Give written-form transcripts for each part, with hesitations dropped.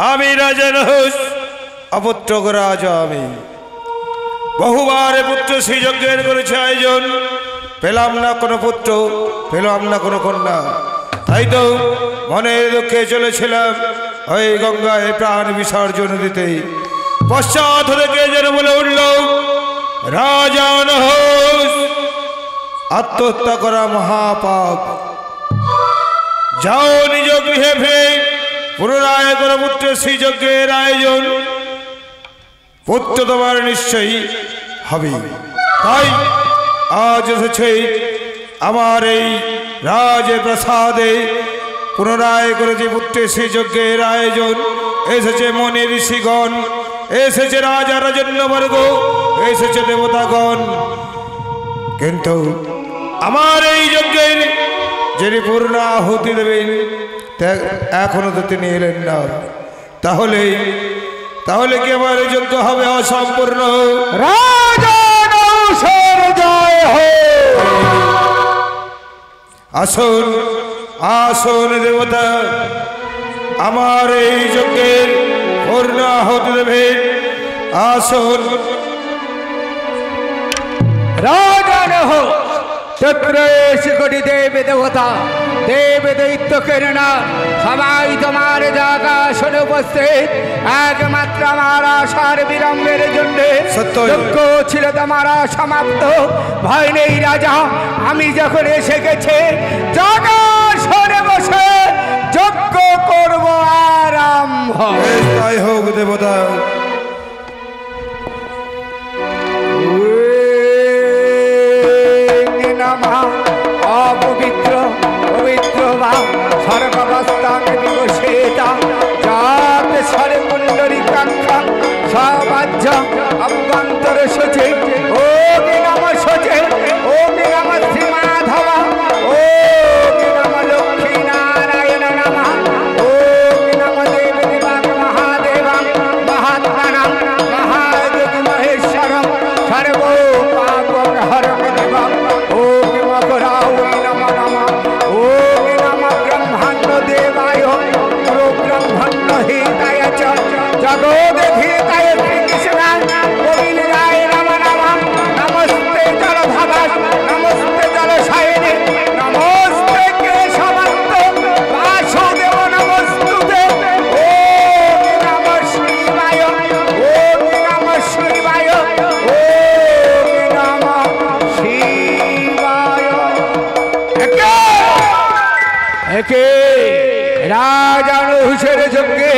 আমি রাজা নহস, অপুত্রক রাজা আমি। বহুবার পুত্র সেই যজ্ঞের করেছে আয়োজন, পেলাম না কোনো পুত্র, পেলাম না কোনো কন্যা। তাই তো মনের দুঃখে চলেছিলাম ওই গঙ্গায় প্রাণ বিসর্জন দিতে। পশ্চাৎ থেকে যেন বলে উঠল, রাজা নহস, আত্মহত্যা করা মহাপাপ। যাও নিজ গৃহে ফিরে পুনরায় করো পুত্র শ্রী যজ্ঞের আয়োজন, পুত্র তোমার নিশ্চয়ই হবে। তাই আজ এসেছে আমার এই রাজপ্রাসাদে পুনরায় করেছে পুত্র শ্রী যজ্ঞের আয়োজন। এসেছে মনে ঋষিগণ, এসেছে রাজা রাজন্যবর্গ, এসেছে দেবতাগণ, কিন্তু আমার এই যজ্ঞের যিনি পূর্ণ আহুতি দেবেন এখনো তো তিনি এলেন না। তাহলে তাহলে কি আমার যজ্ঞ হবে অসম্পূর্ণ? রাজা নহসের জয় হোক। আসুন আসুন দেবতা, আমার এই যজ্ঞের পূর্ণ আহুতি দেবেন। আসুন। রাজা নহস, চতুর্দশ কোটি দেব দেবতা, দেব দৈত্য কেননা সবাই তোমার জায়গা শুনে উপস্থিত। একমাত্র আমার আশার বিলম্বের জন্য যজ্ঞ ছিল তোমার সমাপ্ত। ভয় নেই রাজা, আমি যখন এসে গেছে জায়গা শুনে বসে যজ্ঞ করব আরম্ভ। তাই হোক দেবতা। অপবিত্র পবিত্র বা সর্বাবস্থান বিবসেতা জাত সরে কুণ্ডলী কাঙ্ক্ষা সবাজ্য অভ্যন্তর সচে ও নম সচে ও নম শ্রী মাধব ও নম লক্ষ্মী নারায়ণ নমঃ ও নম দেব দেবাং মহাদেবাং মহাত্মানাং মহাযোগী মহেশ্বরং সর্ব পাপং হরং দেবং ও মকরাও নমঃ নমঃ ও নমঃ ব্রহ্মাণ্ড দেবায় পুরো ব্রহ্মাণ্ড হিতায় চ জগদ্ধিতায় শ্রীকৃষ্ণায় গোবিন্দায় নমঃ নমঃ নমস্তে জলধাবাস নমস্তে জলশায়িনে নমস্তে কেশবান্ত বাসুদেব নমস্তুতে ও নমঃ শিবায় ও নমঃ শিবায় ও নমঃ শিবায়। একে রাজা নহসের যজ্ঞে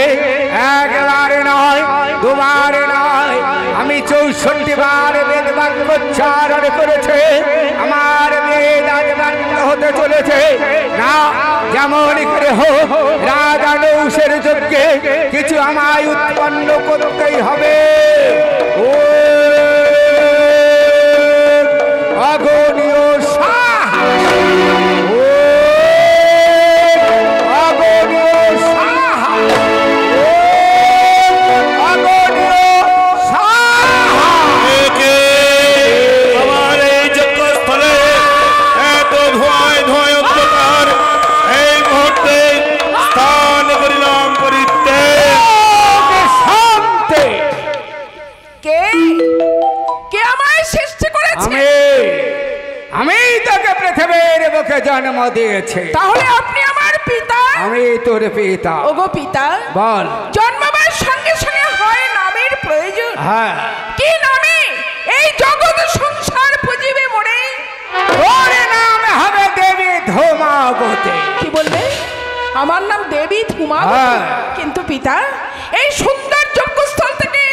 একবার নয় দুবার নয় আমি ৬৪ বার বেদ বাক্যোচ্চারণ করেছে। আমার বেদ আজ বাধ্য হতে চলেছে না। যেমন করে হোক রাজা নহসের যজ্ঞে কিছু আমায় উৎপন্ন করতেই হবে। ও অগণীয় সাহা, ও অগণীয় সাহা, ও অগণীয় সাহা। আমার এই যজ্ঞস্থলে এত ধোঁয়ায় ধোঁয়ায় অন্ধকার, এই মুহূর্তে স্থান করিলাম পরিত্যাগ। শান্তি। কে কে আমায় সৃষ্টি করেছে? আমি তোকে পৃথিবীর বুকে জন্ম দিয়েছি। তাহলে আপনি আমার পিতা? আমি তোর পিতা। ওগো পিতা, বল। জন্মাবার সঙ্গে সঙ্গে হয় নামের প্রয়োজন। হ্যাঁ। কি নামে এই জগৎ সংসার পুজিবে মনে? তোর নাম হবে দেবী ধূমাবতী। কি বললে? আমার নাম দেবী ধূমা? হ্যাঁ। কিন্তু পিতা, এই সুন্দর যজ্ঞস্থল থেকে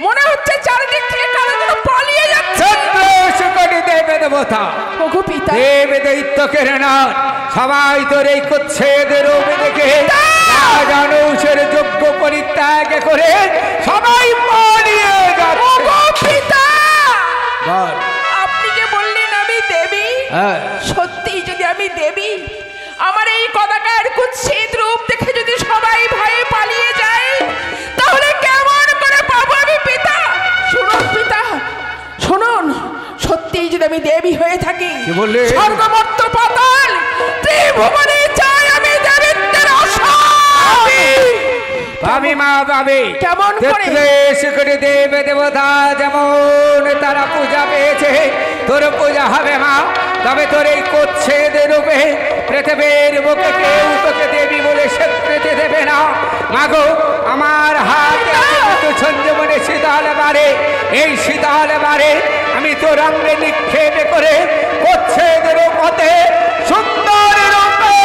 মনে হচ্ছে চারিদিক থেকে কারো যেন পালিয়ে যাচ্ছে। ১৪ কোটি দেব দেবতা, ওগো পিতা, দেব দৈত্য কেননা সবাই তোর এই কুচ্ছেদের রূপ দেখে রাজা নহসের যজ্ঞ পরিত্যাগ করে সবাই পালিয়ে যাচ্ছে। ওগো পিতা, বল। আপনি যে বললেন আমি দেবী, হ্যাঁ। সত্যি যদি আমি দেবী, আমার এই কদাকার কুৎসিত রূপ দেখে যদি সবাই ভয়ে পালিয়ে যায়, তাহলে কেমন করে পাবো আমি পিতা? শুনুন পিতা, শুনুন, সত্যি যদি আমি দেবী হয়ে থাকি, কি বললে? স্বর্গমর্ত্য পাতাল ত্রিভুবনে চাই আমি দেবীত্বের অসম। আমি মা পাবে কেমন করে? দেশ করে দেবে দেবতা যেমন তারা পূজা পেয়েছে, তোর পূজা হবে মা। তবে তোর এই কোচ্ছেদের রূপে পৃথিবীর বুকে কেউ তোকে দেবী বলে স্বীকৃতি দেবে না। মাগো আমার হাতে সঞ্জীবনী শীতল বারে, এই শীতল বারে আমি তোর অঙ্গে নিক্ষেপ করে কোচ্ছেদের পথে সুন্দর রূপে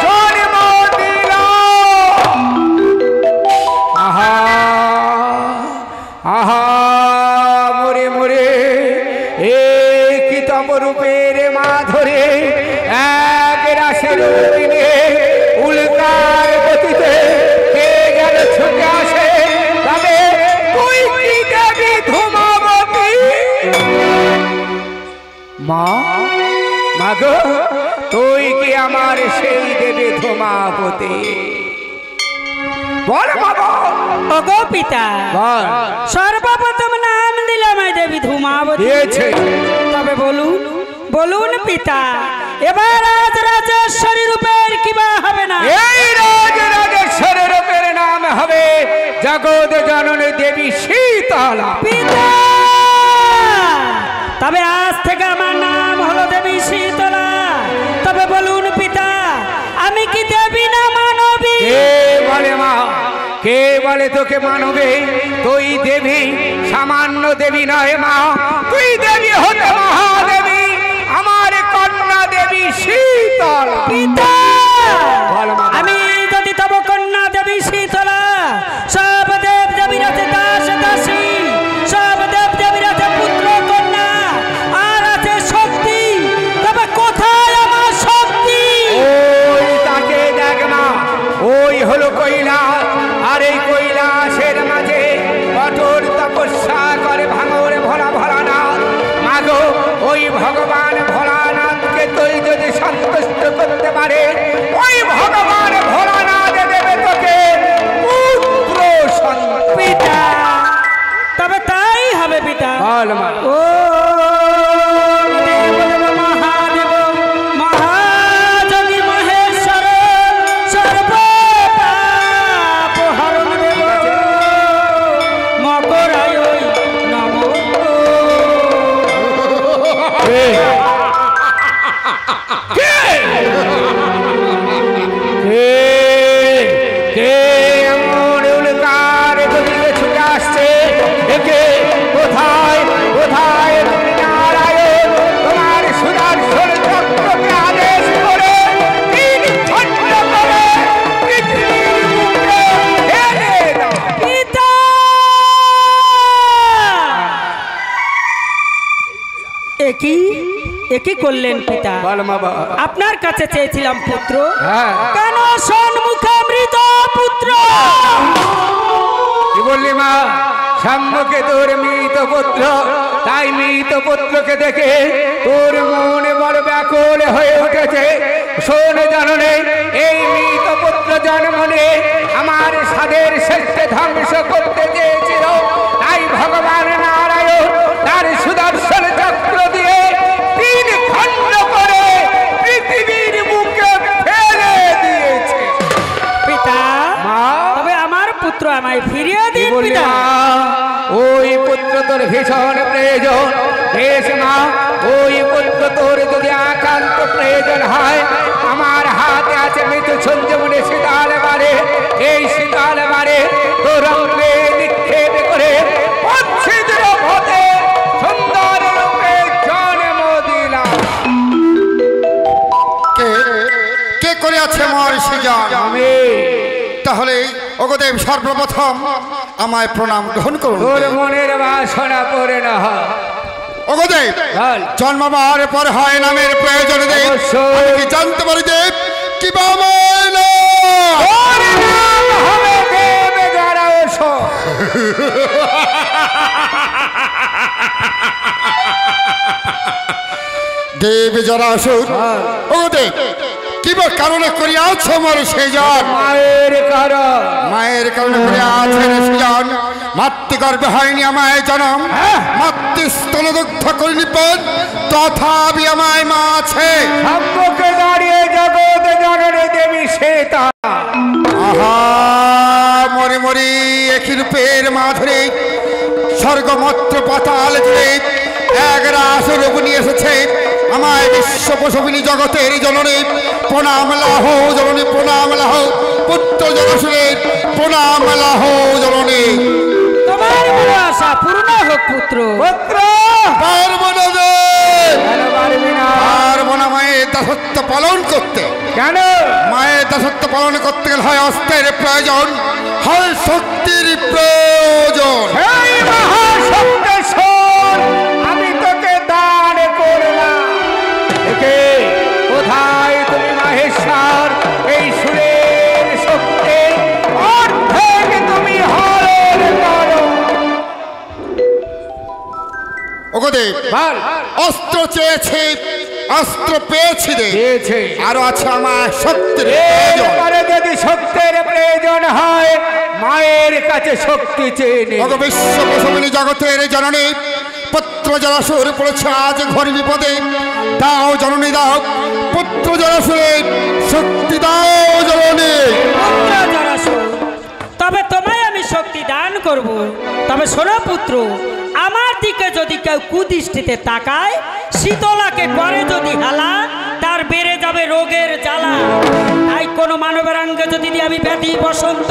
জন্ম দিলাম। আহা আহা মরে মরে এ কি তম রূপের মা ধরে এক রাশের দিনে উল্কার গতিতে কে গেল ছুটে আসে, তবে তুই কি দেবী ধূমাবতী? মা মাগো তুই কি আমার সেই দেবী ধূমাবতী? বল বাবা। ওগো পিতা, বল। সর্বপ্রথম নাম দিলাম এই দেবী ধূমাবতী। দিয়েছে। তবে বলুন বলুন পিতা, এবার আজ রাজেশ্বরী রূপের কিবা হবে না? এই রাজেশ্বরী রূপের নাম হবে জগৎ জননী দেবী শীতলা। পিতা, তবে আজ থেকে আমার নাম হলো দেবী শীতলা। তবে বলুন পিতা, আমি কি দেবী না মানবী? কে বলে মা, কে বলে তোকে মানবে? তুই দেবী, সামান্য দেবী নয় মা, তুই দেবী হতে মহাদেবী, আমার কন্যা দেবী শীতলা। পিতা, বল মা। আমি যদি তব কন্যা দেবী শীতলা, সব দেব দেবীর আছে দাস দাসী, সব দেব দেবীর আছে পুত্র কন্যা, আর আছে শক্তি, তবে কোথায় আমার শক্তি? ওই তাকে দেখ মা, ওই হলো কৈলাস, আর এই কৈলাসের মাঝে কঠোর তপস্যা করে ভাঙর ভোলা ভোলানাথ। মাগো ওই ভগবান ভোলানাথকে তুই যদি সন্তুষ্ট করতে পারে, ওই ভগবান ভোলানাথ দেবে তোকে পুত্র সন্তান। পিতা, তবে তাই হবে পিতা। বল মা। ও দেব দেব মহাদেব মহাযোগী মহেশ্বর, সর্ব পাপ হরণ দেব মকরায় নমঃ। কে এমন উল্কার গতিতে ছুটে আসছে? একে কোথায় কোথায় তুমি নারায়ণ তোমার সুদর্শন চক্রকে আদেশ করে তিন খণ্ড করে পৃথিবীর বুকে ফেলে দাও। পিতা, একই করলেন পিতা। বল মা। আপনার কাছে চেয়েছিলাম পুত্র, হ্যাঁ। কেন সন্মুখে মৃত পুত্র? কি বললি মা? সম্মুখে তোর মৃত পুত্র, তাই মৃত পুত্রকে দেখে তোর মনে বড় ব্যাকুল হয়ে উঠেছে। শোন জাননে, এই মৃত পুত্র জন্ম নিয়ে আমার সাধের শেষে ধ্বংস করতে চেয়েছিল, তাই ভগবান নারায়ণ তার সুদর্শন চক্র দিয়ে তিন খণ্ড করে পৃথিবীর বুকে ফেলে দিয়েছে। পিতা, মা, তবে আমার পুত্র আমায় ফিরিয়ে দিন পিতা। ওই পুত্র তোর ভীষণ প্রয়োজন। বেশ মা, ওই পুত্র তোর যদি একান্ত প্রয়োজন হয়, আমার হাতে আছে মৃত্যু সঞ্জীবনী শীতল বারে, এই শীতল বারে তোর অঙ্গে নিক্ষেপ করে পচ্ছিদ্র পথে সুন্দর রূপে জন্ম দিলাম। কে কে করে আছে মহর্ষি জন? আমি। তাহলে ওগদেব সর্বপ্রথম আমায় প্রণাম গ্রহণ করুন। তোর মনের বাসনা পূর্ণ হয়। ওগদেব, বল। জন্মবার পর হয় নামের প্রয়োজন দেব। অবশ্যই। আমি কি জানতে পারি দেব কি বা তোর নাম হবে দেব জরাসুর। দেব জরাসুর? ওগদেব, কি বা কারণে করিয়াছ মোর সেজন? মায়ের কারণ। মায়ের কারণে করিয়াছেন সেজন। মাতৃগর্ভে হয়নি আমায় জনম, মাতৃস্তনদগ্ধ করিনি পদ, তথাপি আমায় মা আছে। সম্মুখে দাঁড়িয়ে জগৎ জননী দেবী শ্বেতা। আহা মরে স্বর্গমত্র পাতাল জুড়ে এক রাস রূপ নিয়ে এসেছে আমায় বিশ্ব প্রসবিনী জগতের জননী। প্রণাম লাহো জননী, প্রণাম লাহো পুত্র জনশুনে, প্রণাম লাহো জননী। তোমার বড় আশা পূর্ণ হোক পুত্র। পুত্র পারবো না রে, কেন পারবি না? পারবো না মায়ের দাসত্ব পালন করতে। কেন? মায়ের দাসত্ব পালন করতে গেলে হয় অস্ত্রের প্রয়োজন, হয় শক্তির প্রয়োজন। এই মহাশক্তেশ্বর, আমি তোকে দান করলাম। একে কোথায় তুমি মহেশ্বর? এই সুরের শক্তি অর্ধেক তুমি হরণ করো। ওগোদেব, বল। অস্ত্র চেয়েছে, অস্ত্র পেয়েছি রে। দিয়েছে। আরো আছে আমার শক্তির প্রয়োজন। এরপরে যদি শক্তির প্রয়োজন হয়, মায়ের কাছে শক্তি চেয়ে নে। ওগো বিশ্ব প্রসবিনী জগতের জননী, পুত্র জলাসুর পড়েছে আজ ঘর বিপদে। দাও জননী দাও, পুত্র জলাসুরের শক্তি দাও জননী। পুত্র জরাসুর, তবে তোমায় আমি শক্তি দান করব। তবে শোনো পুত্র, আমার দিকে যদি কেউ কুদৃষ্টিতে তাকায়, শীতলাকে করে যদি হালা, তার বেড়ে যাবে রোগের জ্বালা। তাই কোনো মানবের অঙ্গে যদি দিই আমি ব্যাধি বসন্ত,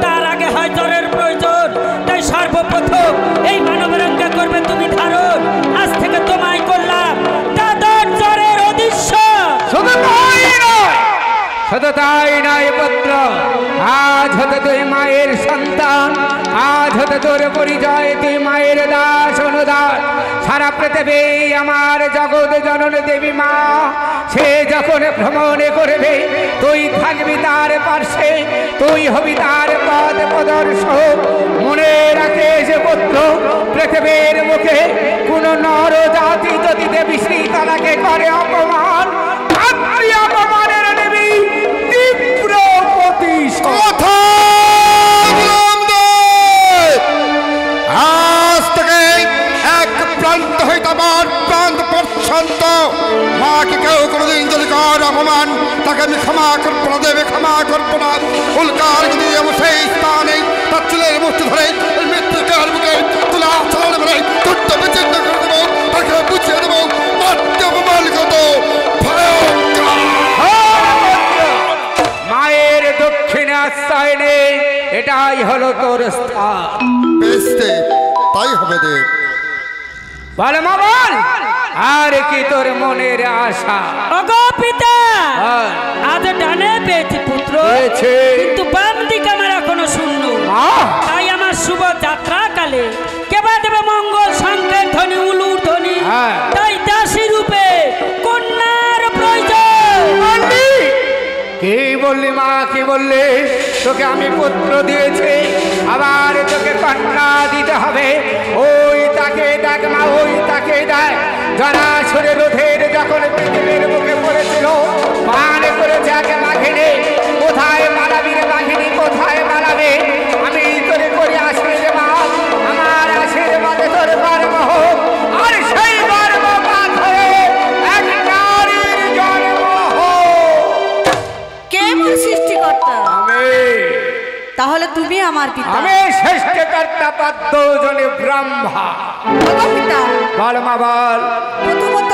তার আগে হয় জ্বরের প্রয়োজন। তাই সর্বপ্রথম এই মানবের অঙ্গে করবে তুমি ধারণ। আজ থেকে তোমায় করলাম দাদর জ্বরের অদৃশ্য। শুধু তাই নয়, শুধু তাই নয় পুত্র, আজ হতে তুই মায়ের সন্তান। আজ হতে তোর পরিচয় তুই মায়ের দাস অনুদাস। সারা পৃথিবী আমার জগৎ জননী দেবী মা। সে যখন ভ্রমণে করবে, তুই থাকবি তার পার্শ্বে, তুই হবি তার পথ প্রদর্শক। মনে রাখিস পুত্র, পৃথিবীর মুখে কোন নর জাতি যদি দেবী সীতাকে করে অপমান, আপনি অপমানের নেবি তীব্র প্রতিশোধ। কথা বললাম তো, আজ থেকে এক প্রান্ত হইতে আবার প্রান্ত পর্যন্ত মাকে কেউ কোনোদিন যদি কর অপমান, তাকে আমি ক্ষমা করবো না দেবে, ক্ষমা করবো না। উল্কার যদি আমার সেই স্থানে তার চুলের মুক্তি ধরে মৃত্যুকার বুকে তুলা চালানো করে তুট্ট বিচ্ছিন্ন করে দেবো, তাকে বুঝিয়ে দেবো মাত্র অপমান কত ভয়ঙ্কর। মায়ের দক্ষিণে আশ্রয় নেই, এটাই হলো তোর স্থান। বেশ দেব, তাই হবে দেব। বল মা বল, আর কি তোর মনের আশা? ওগো পিতা, বল। আজ ডানে পেয়েছি পুত্র, পেয়েছে। কিন্তু বাম দিক আমার এখনো শূন্য। মা, তাই আমার শুভ যাত্রা কালে কেবা দেবে মঙ্গল সংকেত ধ্বনি উলুর ধ্বনি। হ্যাঁ। তাই দাসী রূপে কন্যার প্রয়োজন। বললি? কি বললি মা, কি বললি? তোকে আমি পুত্র দিয়েছি, আবার তোকে কন্যা দিতে হবে। ওই তাকে ডাক মা, ওই তাকে ডাক। জরাসুরের রোধের যখন পৃথিবীর মুখে পড়েছিল, মান করেছে আগে মাঘিনী। কোথায় মালাবি রে মাঘিনী, কোথায় মালাবে? আমি তোরে করি আশীর্বাদ, আমার আশীর্বাদে তোর কর্ম হোক। আর সেই কর্ম পাথরে এক নারীর জন্ম হোক। কে মোর সৃষ্টিকর্তা? আমি তাহলে তুমি আমার পিতা। আমি সৃষ্টিকর্তা পদ্ম জনে ব্রহ্মা। ওগো পিতা, বল মা বল, প্রথমত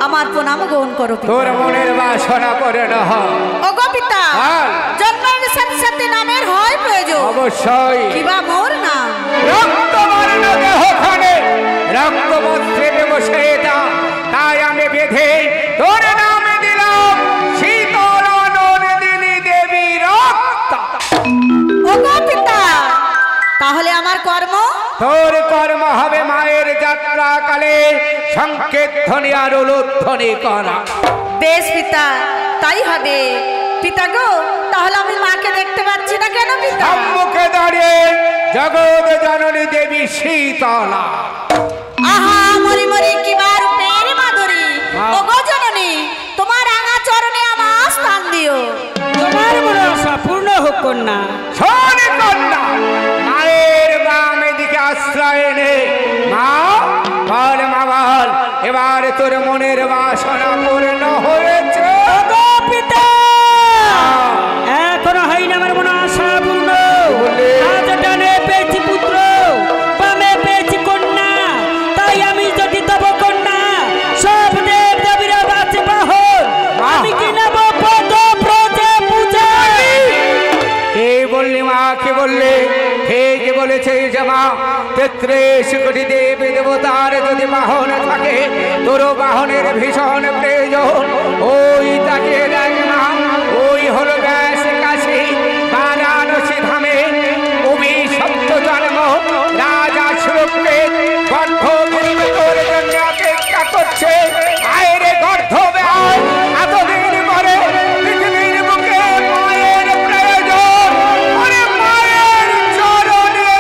আমার প্রণাম গ্রহণ করো পিতা। তোর মনের বাসনা করে না হয়। ওগো পিতা, বল। জন্মের সাথে সাথে নামের হয় প্রয়োজন। অবশ্যই কিবা মোর নাম? রক্ত বর্ণ দেহখানে রক্ত বস্ত্রে বসে এটা, তাই আমি বেঁধে তোর নামে দিলাম শীতল নন্দিনী দেবী রক্ত। ওগো পিতা, তাহলে আমার কর্ম? তোর কর্ম হবে মায়ের যাত্রা কালে সংকেত ধ্বনি আর উলুধ্বনি করা। বেশ পিতা, তাই হবে। পিতা গো, তাহলে আমি মাকে দেখতে পাচ্ছি না কেন পিতা? সম্মুখে দাঁড়িয়ে জগৎ জননী দেবী শীতলা। আহা মরি মরি কিবা রূপের মাধুরী। মা। ওগো জননী, তোমার রাঙা চরণে আমার স্থান দিও। তোমার বড় আশা পূর্ণ হোক কন্যা। শোন কন্যা, মায়ের বামে দিকে আশ্রয় নে। মা বল, মা বল, এবার তোর মনের বাসনা পূর্ণ হয়েছে। ওগো পিতা, এখনো হয়নি আমার মনে আশা পূর্ণ। বলে? আজ ডানে পেয়েছি পুত্র, বামে পেয়েছি বললি মা, কি বললে? ঠিক বলেছে যে মা, 33 কোটি দেবী দেবতার যদি বাহন থাকে, তোর বাহনের ভীষণ প্রয়োজন। ওই তাকে দেখ মা, ওই হলো ব্যাস কাশী বারাণসী ধামে অভিশপ্ত জন্ম রাজা সুরক্ষে গর্ভবতী তোর জন্য অপেক্ষা করছে। আয়ের গর্ধবে আয়, এতদিন পরে পৃথিবীর বুকে মায়ের প্রয়োজন। ওরে মায়ের চরণে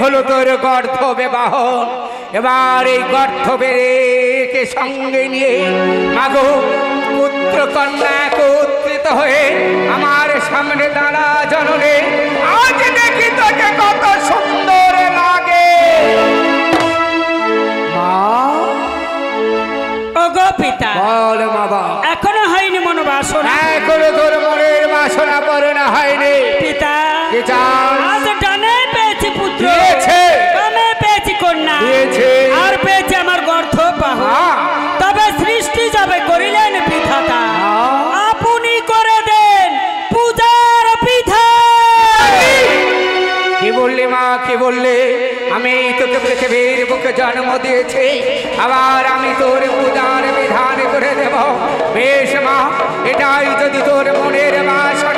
হলো তোর গর্ধবে বাহন। এবার এই গর্ধবেকে সঙ্গে নিয়ে মাগো পুত্র কন্যা একত্রিত হয়ে আমার সামনে দাঁড়া জননে। আজ দেখি তোকে কত সুন্দর লাগে। মা, ওগো পিতা, বল মা বাবা। এখনো হয়নি মনোবাসনা? এখনো তোর মনের বাসনা পূরণ হয়নি। পিতা, কি চাস? আজ ডানে পেয়েছি পুত্র, দিয়েছে। বামে পেয়েছি কন্যা, দিয়েছে। আর পেয়েছি আমার গর্ধ বাহন। হ্যাঁ। তবে সৃষ্টি যাবে করিলেন বিধাতা, আপনি করে দেন পূজার বিধান। কি বললি মা, কি বললে? আমি তোকে পৃথিবীর বুকে জন্ম দিয়েছি, আবার আমি তোর পূজার বিধান করে দেব। বেশ মা, এটাই যদি তোর মনের বাসনা